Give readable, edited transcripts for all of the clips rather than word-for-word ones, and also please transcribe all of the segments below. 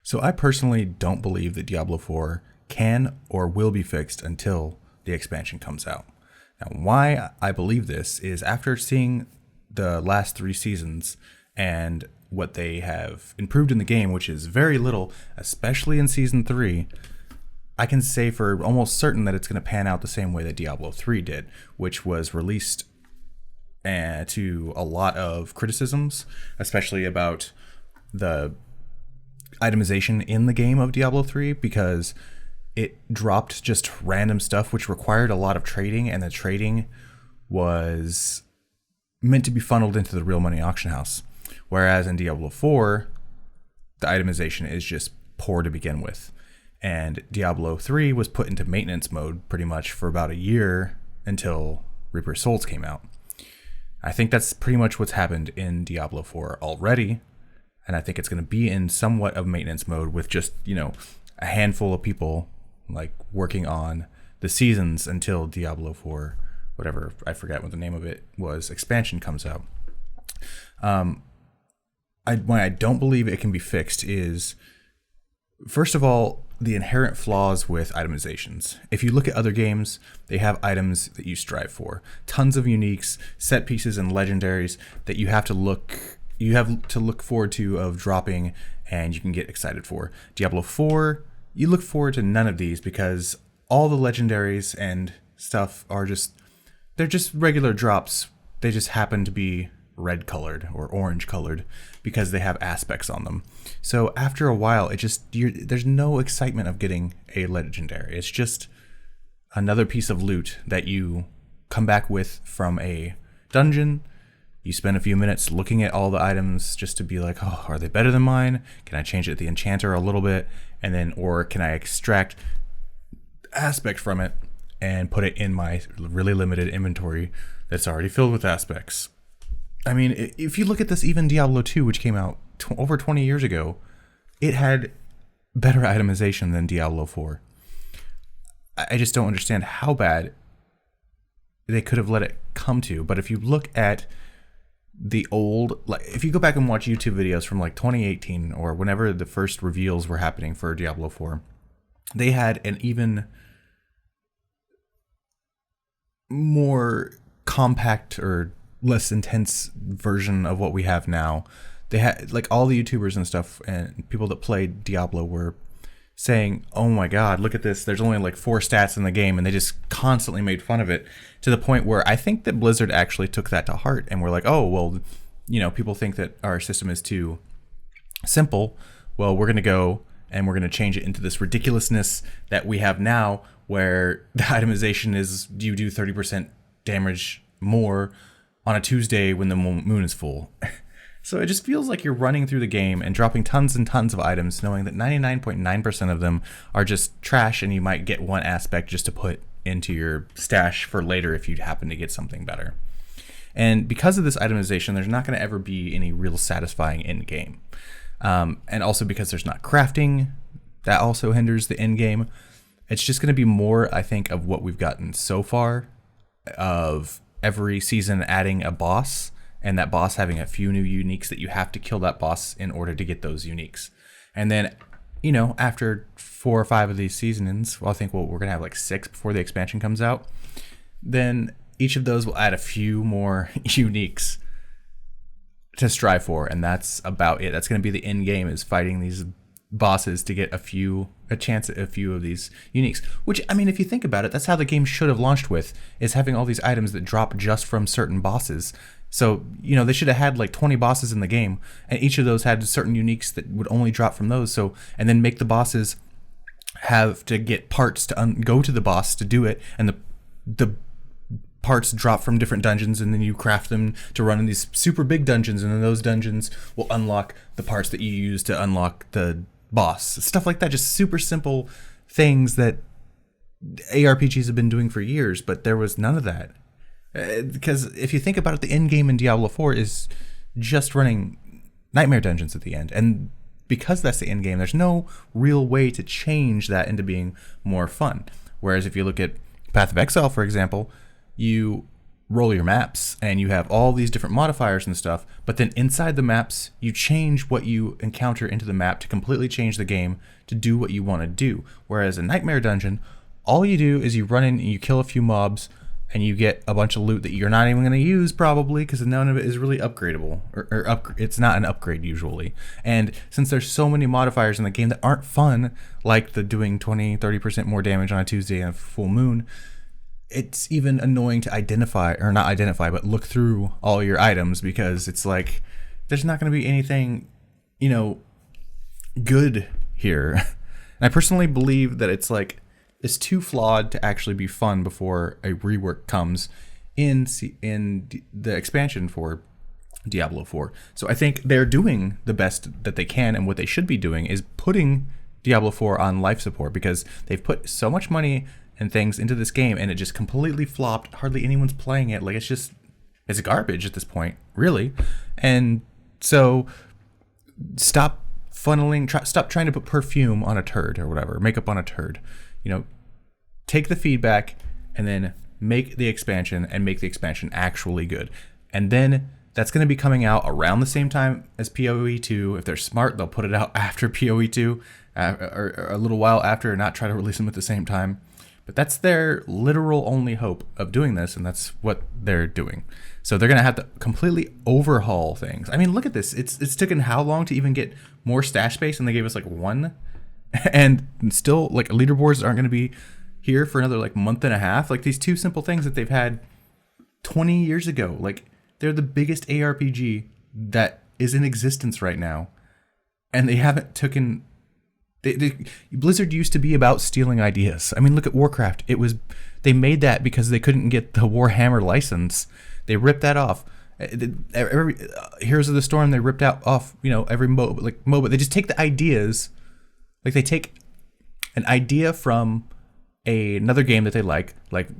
So I personally don't believe that Diablo 4 can or will be fixed until the expansion comes out. Now, why I believe this is after seeing the last 3 seasons and what they have improved in the game, which is very little, especially in season 3, I can say for almost certain that it's going to pan out the same way that Diablo 3 did, which was released to a lot of criticisms, especially about the itemization in the game of Diablo 3, because it dropped just random stuff which required a lot of trading, and the trading was meant to be funneled into the real money auction house. Whereas in Diablo 4, the itemization is just poor to begin with. And Diablo 3 was put into maintenance mode pretty much for about a year until Reaper's Souls came out. I think that's pretty much what's happened in Diablo 4 already. And I think it's going to be in somewhat of maintenance mode with just, a handful of people like working on the seasons until Diablo 4, whatever, I forget what the name of it was, expansion comes out. Why I don't believe it can be fixed is, first of all, the inherent flaws with itemizations. If you look at other games, they have items that you strive for. Tons of uniques, set pieces, and legendaries that you have to look forward to of dropping, and you can get excited for. Diablo 4, you look forward to none of these because all the legendaries and stuff they're just regular drops. They just happen to be red colored or orange colored because they have aspects on them. So after a while, there's no excitement of getting a legendary. It's just another piece of loot that you come back with from a dungeon. You spend a few minutes looking at all the items just to be like, oh, are they better than mine? Can I change it the enchanter a little bit? Or can I extract aspect from it and put it in my really limited inventory that's already filled with aspects? I mean, if you look at this, even Diablo 2, which came out over 20 years ago, it had better itemization than Diablo 4. I just don't understand how bad they could have let it come to. But if you look at if you go back and watch YouTube videos from like 2018 or whenever the first reveals were happening for Diablo 4, they had an even more compact or less intense version of what we have now. They had like all the YouTubers and stuff and people that played Diablo were saying, oh my god, look at this, there's only like 4 stats in the game, and they just constantly made fun of it to the point where I think that Blizzard actually took that to heart and were like, oh well, people think that our system is too simple, well, we're going to go and we're going to change it into this ridiculousness that we have now where the itemization is you do 30% damage more on a Tuesday when the moon is full. So it just feels like you're running through the game and dropping tons and tons of items, knowing that 99.9% of them are just trash, and you might get one aspect just to put into your stash for later if you happen to get something better. And because of this itemization, there's not going to ever be any real satisfying end game. And also because there's not crafting, that also hinders the end game. It's just going to be more, I think, of what we've gotten so far, of every season adding a boss, and that boss having a few new uniques that you have to kill that boss in order to get those uniques. And then, after 4 or 5 of these seasons, well, I think we're going to have like 6 before the expansion comes out, then each of those will add a few more uniques to strive for, and that's about it. That's going to be the end game, is fighting these bosses to get a chance at a few of these uniques. Which, I mean, if you think about it, that's how the game should have launched with, is having all these items that drop just from certain bosses. So, they should have had like 20 bosses in the game, and each of those had certain uniques that would only drop from those. So, and then make the bosses have to get parts to go to the boss to do it, and the parts drop from different dungeons, and then you craft them to run in these super big dungeons, and then those dungeons will unlock the parts that you use to unlock the boss. Stuff like that, just super simple things that ARPGs have been doing for years, but there was none of that. Because if you think about it, the end game in Diablo 4 is just running nightmare dungeons at the end. And because that's the end game, there's no real way to change that into being more fun. Whereas if you look at Path of Exile, for example, you roll your maps and you have all these different modifiers and stuff, but then inside the maps, you change what you encounter into the map to completely change the game to do what you want to do. Whereas a Nightmare Dungeon, all you do is you run in and you kill a few mobs and you get a bunch of loot that you're not even going to use probably because none of it is really upgradable it's not an upgrade usually. And since there's so many modifiers in the game that aren't fun, like the doing 20-30% more damage on a Tuesday and a full moon, it's even annoying to but look through all your items because it's like there's not going to be anything, good here. And I personally believe that it's too flawed to actually be fun before a rework comes in the expansion for Diablo 4. So I think they're doing the best that they can, and what they should be doing is putting Diablo 4 on life support because they've put so much money and things into this game and it just completely flopped. Hardly anyone's playing it. Like it's garbage at this point, really. And so stop trying to put perfume on a turd or whatever, makeup on a turd. Take the feedback and then make the expansion and make the expansion actually good. And then that's going to be coming out around the same time as PoE 2. If they're smart, they'll put it out after PoE 2 or a little while after and not try to release them at the same time. But that's their literal only hope of doing this, and that's what they're doing. So they're going to have to completely overhaul things. I mean, look at this. It's taken how long to even get more stash space, and they gave us one? And still, leaderboards aren't going to be here for another month and a half. These two simple things that they've had 20 years ago, they're the biggest ARPG that is in existence right now, and they haven't taken. Blizzard used to be about stealing ideas. I mean, look at Warcraft. They made that because they couldn't get the Warhammer license. They ripped that off. Every Heroes of the Storm, they ripped off every MOBA. They just take the ideas, they take an idea from another game that they like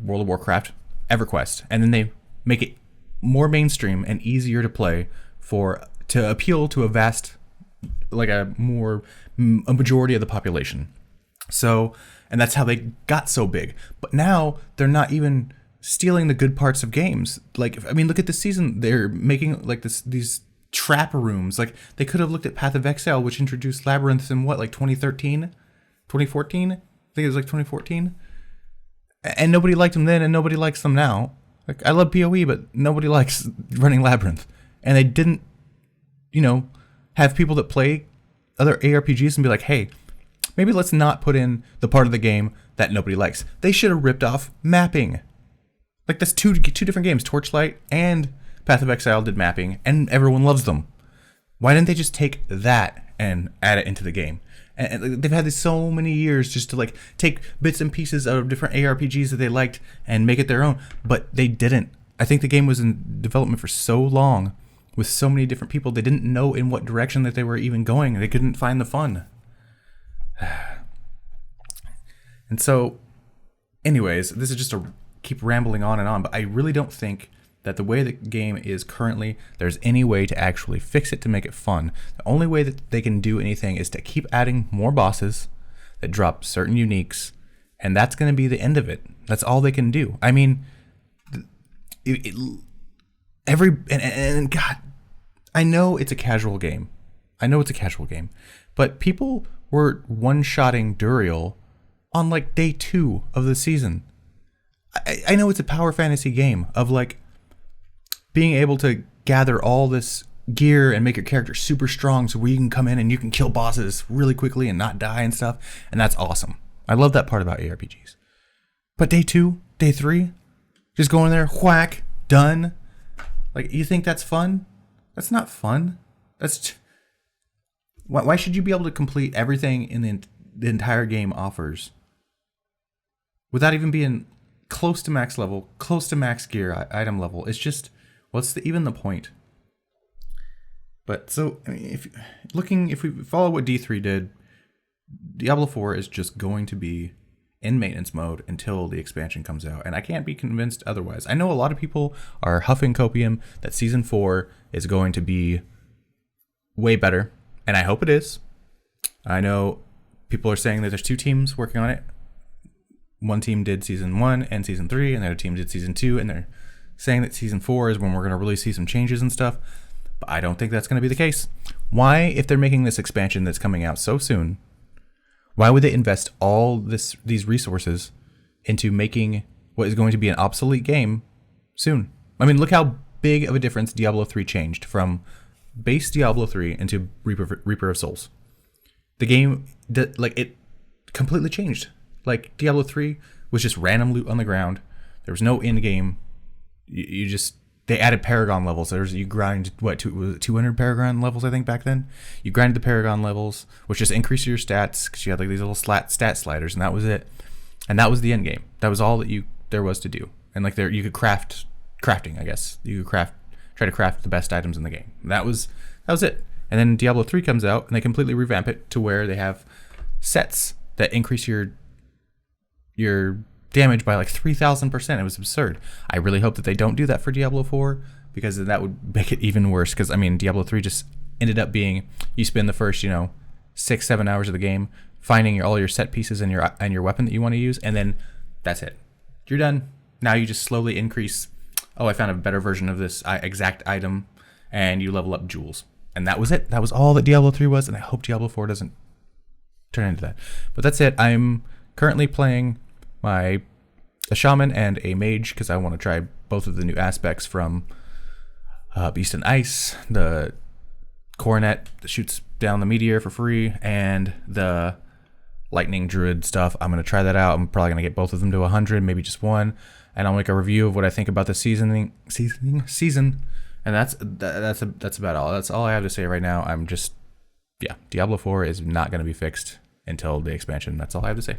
World of Warcraft, EverQuest, and then they make it more mainstream and easier to play to appeal to a majority of the population. So, and that's how they got so big. But now they're not even stealing the good parts of games. Look at this season. They're making these trap rooms. They could have looked at Path of Exile, which introduced labyrinths in 2013, 2014. I think it was 2014. And nobody liked them then, and nobody likes them now. I love PoE, but nobody likes running labyrinth. And they didn't, have people that play other ARPGs and be like, hey, maybe let's not put in the part of the game that nobody likes. They should have ripped off mapping. That's two different games. Torchlight and Path of Exile did mapping, and everyone loves them. Why didn't they just take that and add it into the game? And they've had this so many years just to take bits and pieces out of different ARPGs that they liked and make it their own, but they didn't. I think the game was in development for so long with so many different people, they didn't know in what direction that they were even going. They couldn't find the fun. And so, anyways, this is just to keep rambling on and on, but I really don't think that the way the game is currently, there's any way to actually fix it to make it fun. The only way that they can do anything is to keep adding more bosses that drop certain uniques, and that's going to be the end of it. That's all they can do. I mean, God, I know it's a casual game. But people were one-shotting Duriel on day 2 of the season. I know it's a power fantasy game of being able to gather all this gear and make your character super strong so where you can come in and you can kill bosses really quickly and not die and stuff. And that's awesome. I love that part about ARPGs. But day 2, day 3, just go in there, whack, done. You think that's fun? That's not fun. Why should you be able to complete everything in the entire game offers without even being close to max level, close to max gear item level? It's just, what's even the point? But so, I mean, if we follow what D3 did, Diablo 4 is just going to be in maintenance mode until the expansion comes out, and I can't be convinced otherwise. I know a lot of people are huffing copium that Season 4 is going to be way better, and I hope it is. I know people are saying that there's 2 teams working on it. One team did Season 1 and Season 3, and the other team did Season 2, and they're saying that season 4 is when we're going to really see some changes and stuff. But I don't think that's going to be the case. Why, if they're making this expansion that's coming out so soon, why would they invest all these resources into making what is going to be an obsolete game soon? I mean, look how big of a difference Diablo 3 changed from base Diablo 3 into Reaper of Souls. The game, it completely changed. Like, Diablo 3 was just random loot on the ground. There was no in-game. They added Paragon levels. You grind, 200 Paragon levels, I think, back then? You grinded the Paragon levels, which just increased your stats, because you had, like, these little stat sliders, and that was it. And that was the end game. That was all that there was to do. And, like, you could crafting, I guess. You could try to craft the best items in the game. And that was it. And then Diablo 3 comes out, and they completely revamp it to where they have sets that increase your damage by like 3,000%. It was absurd. I really hope that they don't do that for Diablo 4, because that would make it even worse. Because, I mean, Diablo 3 just ended up being, you spend the first, 6-7 hours of the game finding all your set pieces and your weapon that you want to use, and then that's it. You're done. Now you just slowly increase, I found a better version of this exact item, and you level up jewels. And that was it. That was all that Diablo 3 was, and I hope Diablo 4 doesn't turn into that. But that's it. I'm currently playing a shaman and a mage, because I want to try both of the new aspects from Beast and Ice, the coronet that shoots down the meteor for free, and the lightning druid stuff. I'm going to try that out. I'm probably going to get both of them to 100, maybe just one, and I'll make a review of what I think about the season. And that's about all. That's all I have to say right now. Diablo 4 is not going to be fixed until the expansion. That's all I have to say.